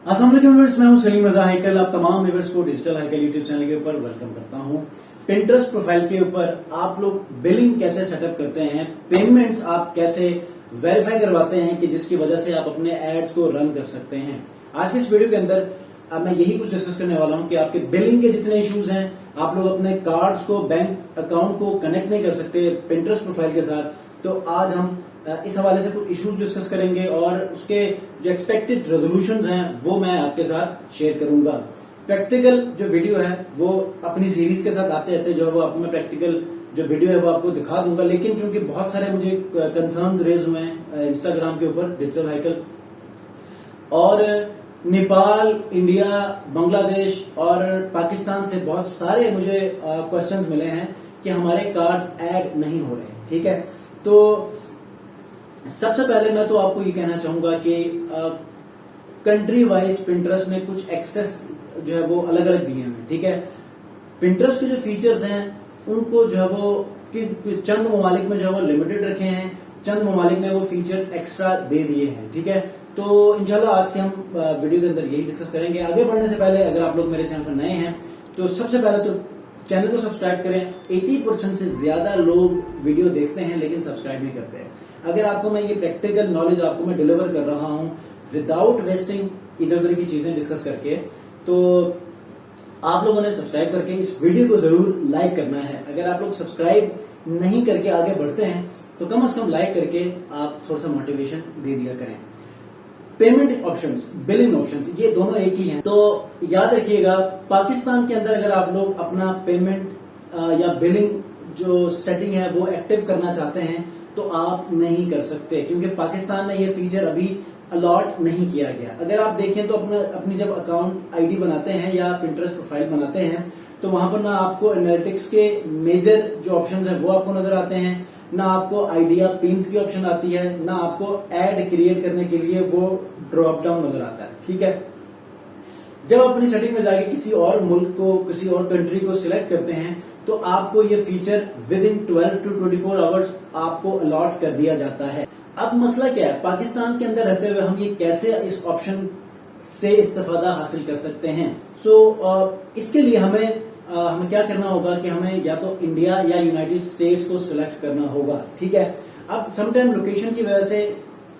अस्सलाम वालेकुम व्यूअर्स, मैं हूं सलीम रजा हैकल। आप तमाम व्यूअर्स को डिजिटल हैकल यूट्यूब चैनल के ऊपर वेलकम करता हूं। पिंटरेस्ट प्रोफाइल के ऊपर आप लोग बिलिंग कैसे सेटअप करते हैं, पेमेंट्स आप कैसे वेरीफाई करवाते हैं कि जिसकी वजह से आप अपने एड्स को रन कर सकते हैं। आज के इस वीडियो के अंदर अब मैं यही कुछ डिस्कस करने वाला हूं कि आपके बिलिंग के जितने इश्यूज हैं, आप लोग अपने कार्ड्स को, बैंक अकाउंट को कनेक्ट नहीं कर सकते पिंटरेस्ट प्रोफाइल के साथ, तो आज हम इस हवाले से कुछ इश्यूज डिस्कस करेंगे और उसके जो एक्सपेक्टेड रेजोल्यूशंस हैं वो मैं आपके साथ शेयर करूंगा। प्रैक्टिकल जो वीडियो है वो अपनी सीरीज के साथ आते रहते जो है वो आपको मैं प्रैक्टिकल जो वीडियो है वो आपको दिखा दूंगा, लेकिन चूंकि बहुत सारे मुझे कंसर्न्स रेज हुए हैं इंस्टाग्राम के ऊपर डिजिटल हैकल, और नेपाल, इंडिया, बांग्लादेश और पाकिस्तान से बहुत सारे मुझे क्वेश्चंस मिले हैं कि हमारे कार्ड्स ऐड नहीं हो रहे। ठीक है, तो सबसे पहले मैं तो आपको ये कहना चाहूंगा कि कंट्री वाइज पिंटरेस्ट ने कुछ एक्सेस जो है वो अलग अलग दिए हैं। ठीक है, पिंटरेस्ट के जो फीचर्स हैं उनको जो है वो चंद ममालिक में जो है वो लिमिटेड रखे हैं, चंद ममालिक में वो फीचर्स एक्स्ट्रा दे दिए हैं। ठीक है, तो इंशाल्लाह आज के हम वीडियो के अंदर यही डिस्कस करेंगे। आगे बढ़ने से पहले अगर आप लोग मेरे चैनल पर नए हैं तो सबसे पहले तो चैनल को सब्सक्राइब करें। 80% से ज्यादा लोग वीडियो देखते हैं लेकिन सब्सक्राइब नहीं करते हैं। अगर आपको मैं ये प्रैक्टिकल नॉलेज आपको मैं डिलीवर कर रहा हूं विदाउट वेस्टिंग इधर उधर की चीजें डिस्कस करके, तो आप लोगों ने सब्सक्राइब करके इस वीडियो को जरूर लाइक करना है। अगर आप लोग सब्सक्राइब नहीं करके आगे बढ़ते हैं तो कम से कम लाइक करके आप थोड़ा सा मोटिवेशन दे दिया करें। पेमेंट ऑप्शंस, बिलिंग ऑप्शंस, ये दोनों एक ही हैं, तो याद रखिएगा पाकिस्तान के अंदर अगर आप लोग अपना पेमेंट या बिलिंग जो सेटिंग है वो एक्टिव करना चाहते हैं तो आप नहीं कर सकते, क्योंकि पाकिस्तान में ये फीचर अभी अलॉट नहीं किया गया। अगर आप देखें तो अपनी जब अकाउंट आईडी बनाते हैं या पिंटरेस्ट प्रोफाइल बनाते हैं तो वहां पर ना आपको एनालिटिक्स के मेजर जो ऑप्शंस हैं वो आपको नजर आते हैं, ना आपको आइडिया पिन्स की ऑप्शन आती है, ना आपको एड क्रिएट करने के लिए वो ड्रॉप डाउन नजर आता है। ठीक है, जब आप अपनी सेटिंग में जाके किसी और मुल्क को, किसी और कंट्री को सिलेक्ट करते हैं तो आपको ये feature with in 12 to 24 hours आपको अलॉट कर दिया जाता है। अब मसला क्या है, पाकिस्तान के अंदर रहते हुए हम ये कैसे इस ऑप्शन से इस्तेफादा हासिल कर सकते हैं। इसके लिए हमें क्या करना होगा कि हमें या तो इंडिया या यूनाइटेड स्टेट्स को सिलेक्ट करना होगा। ठीक है, अब समटाइम लोकेशन की वजह से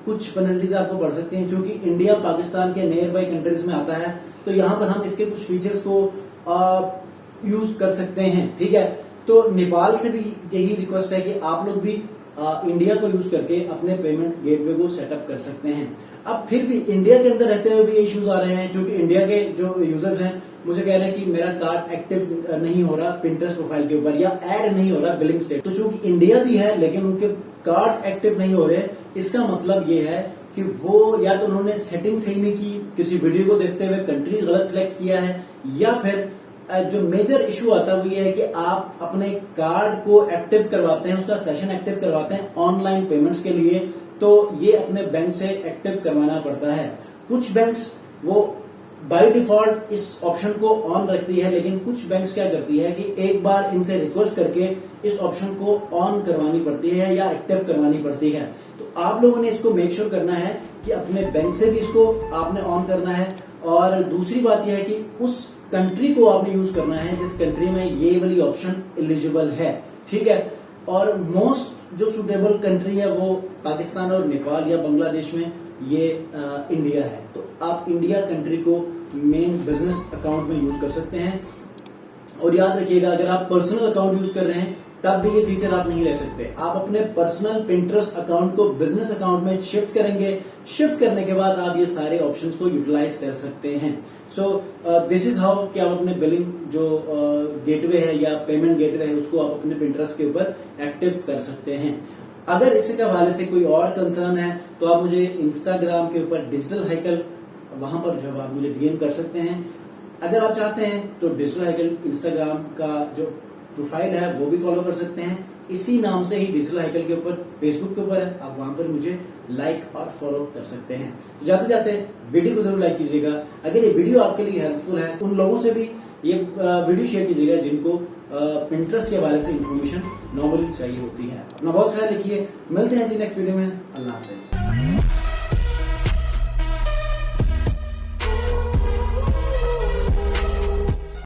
कुछ पेनल्टीज आपको पड़ सकती हैं, क्योंकि इंडिया पाकिस्तान के नियर बाई कंट्रीज में आता है, तो यहाँ पर हम इसके कुछ फीचर्स को यूज कर सकते हैं। ठीक है, तो नेपाल से भी यही रिक्वेस्ट है कि आप लोग भी इंडिया को यूज करके अपने पेमेंट गेटवे को सेटअप कर सकते हैं। अब फिर भी इंडिया के अंदर रहते हुए भी ये इश्यूज आ रहे हैं, क्योंकि इंडिया के जो यूजर्स हैं मुझे कह रहे हैं कि मेरा कार्ड एक्टिव नहीं हो रहा पिंटरेस्ट प्रोफाइल के ऊपर या ऐड नहीं हो रहा बिलिंग स्टेट। तो चूंकि इंडिया भी है लेकिन उनके कार्ड्स एक्टिव नहीं हो रहे, इसका मतलब ये है कि वो या तो उन्होंने सेटिंग सही नहीं की, किसी वीडियो को देखते हुए कंट्री गलत सिलेक्ट किया है, या फिर जो मेजर इशू आता है वो ये है कि आप अपने कार्ड को एक्टिव करवाते हैं, उसका सेशन एक्टिव करवाते हैं ऑनलाइन पेमेंट्स के लिए, तो ये अपने बैंक से एक्टिव करवाना पड़ता है। कुछ बैंक्स वो बाय डिफॉल्ट इस ऑप्शन को ऑन रखती है, लेकिन कुछ बैंक्स क्या करती है कि एक बार इनसे रिक्वेस्ट करके इस ऑप्शन को ऑन करवानी पड़ती है या एक्टिव करवानी पड़ती है। तो आप लोगों ने इसको मेक श्योर करना है कि अपने बैंक से भी इसको आपने ऑन करना है, और दूसरी बात यह है कि उस कंट्री को आपने यूज करना है जिस कंट्री में ये वाली ऑप्शन एलिजिबल है। ठीक है, और मोस्ट जो सुटेबल कंट्री है वो पाकिस्तान और नेपाल या बांग्लादेश में ये इंडिया है, तो आप इंडिया कंट्री को मेन बिजनेस अकाउंट में यूज कर सकते हैं। और याद रखिएगा अगर आप पर्सनल अकाउंट यूज कर रहे हैं तब भी ये फीचर आप नहीं ले सकते। आप अपने पर्सनल पिंटरेस्ट अकाउंट को बिजनेस अकाउंट में शिफ्ट करेंगे, शिफ्ट करने के बाद आप ये सारे ऑप्शंस को यूटिलाइज कर सकते हैं। सो दिस इज हाउ कि आप अपने बिलिंग जो गेटवे है या पेमेंट गेटवे है उसको आप अपने पिंटरेस्ट के ऊपर एक्टिव कर सकते हैं। अगर इसके हवाले से कोई और कंसर्न है तो आप मुझे इंस्टाग्राम के ऊपर डिजिटल हैकल, वहां पर जो आप मुझे डीएम कर सकते हैं। अगर आप चाहते हैं तो डिजिटल हैकल इंस्टाग्राम का जो प्रोफाइल है वो भी फॉलो कर सकते हैं, इसी नाम से ही डिजिटल हैकल के ऊपर फेसबुक के ऊपर है, आप वहां पर मुझे लाइक और फॉलो कर सकते हैं। तो जाते जाते वीडियो को जरूर लाइक कीजिएगा। अगर ये वीडियो आपके लिए हेल्पफुल है उन लोगों से भी ये वीडियो शेयर कीजिएगा जिनको पिंटरेस्ट के हवाले से इंफॉर्मेशन नॉर्मली चाहिए होती है। अपना बहुत ख्याल रखिए, मिलते हैं जी नेक्स्ट वीडियो में। अल्लाह हाफिज।